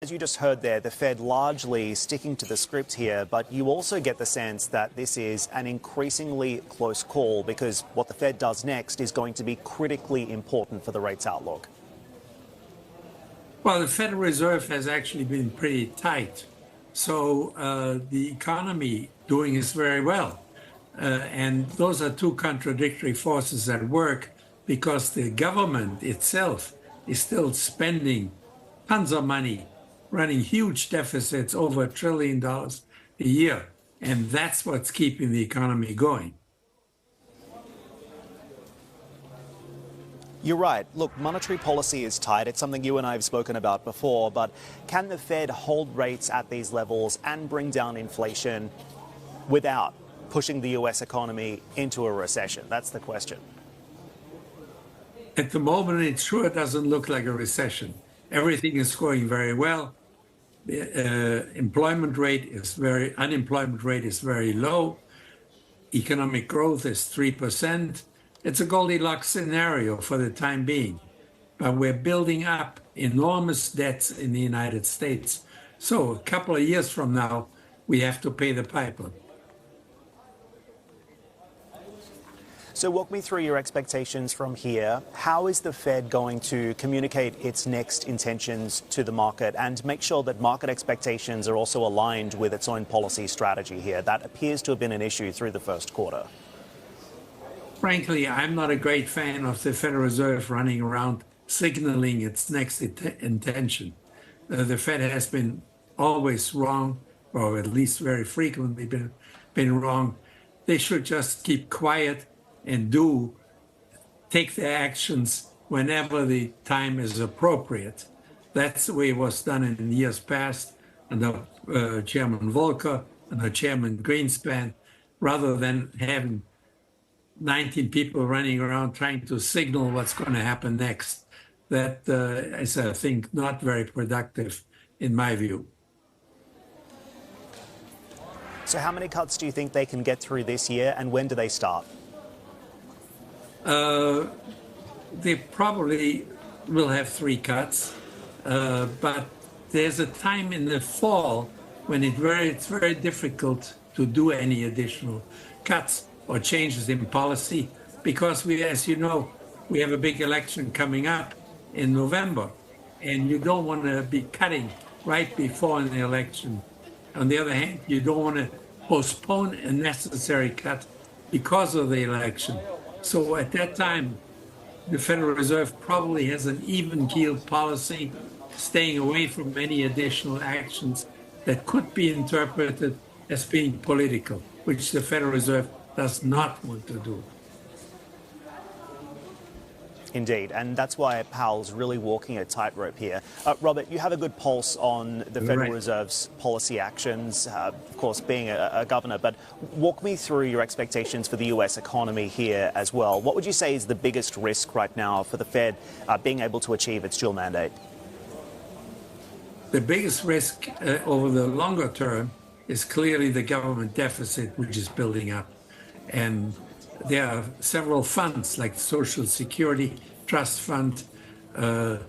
As you just heard there, the Fed largely sticking to the script here, but you also get the sense that this is an increasingly close call because what the Fed does next is going to be critically important for the rates outlook. Well, the Federal Reserve has actually been pretty tight. So the economy doing is very well. And those are two contradictory forces at work because the government itself is still spending tons of money, running huge deficits over $1 trillion a year. And that's what's keeping the economy going. You're right. Look, monetary policy is tight. It's something you and I have spoken about before. But can the Fed hold rates at these levels and bring down inflation without pushing the U.S. economy into a recession? That's the question. At the moment, it sure doesn't look like a recession. Everything is going very well. The unemployment rate is very low. Economic growth is 3%. It's a Goldilocks scenario for the time being. But we're building up enormous debts in the United States. So a couple of years from now, we have to pay the piper. So walk me through your expectations from here. How is the Fed going to communicate its next intentions to the market and make sure that market expectations are also aligned with its own policy strategy here? That appears to have been an issue through the first quarter. Frankly, I'm not a great fan of the Federal Reserve running around signaling its next intention. The Fed has been always wrong, or at least very frequently been wrong. They should just keep quiet and take their actions whenever the time is appropriate. That's the way it was done in years past under Chairman Volcker and Chairman Greenspan, rather than having 19 people running around trying to signal what's going to happen next. That is, I think, not very productive in my view. So how many cuts do you think they can get through this year, and when do they start? They probably will have 3 cuts, but there's a time in the fall when it's very difficult to do any additional cuts or changes in policy because we, as you know, we have a big election coming up in November, and you don't want to be cutting right before an election. On the other hand, you don't want to postpone a necessary cut because of the election. So at that time, the Federal Reserve probably has an even-keeled policy, staying away from any additional actions that could be interpreted as being political, which the Federal Reserve does not want to do. Indeed, and that's why Powell's really walking a tightrope here. Robert, you have a good pulse on the Federal Reserve's policy actions, of course, being a governor, but walk me through your expectations for the U.S. economy here as well. What would you say is the biggest risk right now for the Fed being able to achieve its dual mandate? The biggest risk over the longer term is clearly the government deficit, which is building up. And there are several funds like Social Security Trust Fund. They're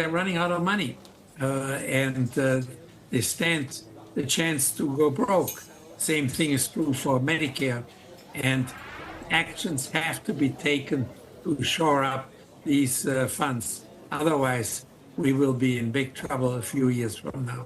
running out of money, and they stand the chance to go broke. Same thing is true for Medicare, and actions have to be taken to shore up these funds. Otherwise, we will be in big trouble a few years from now.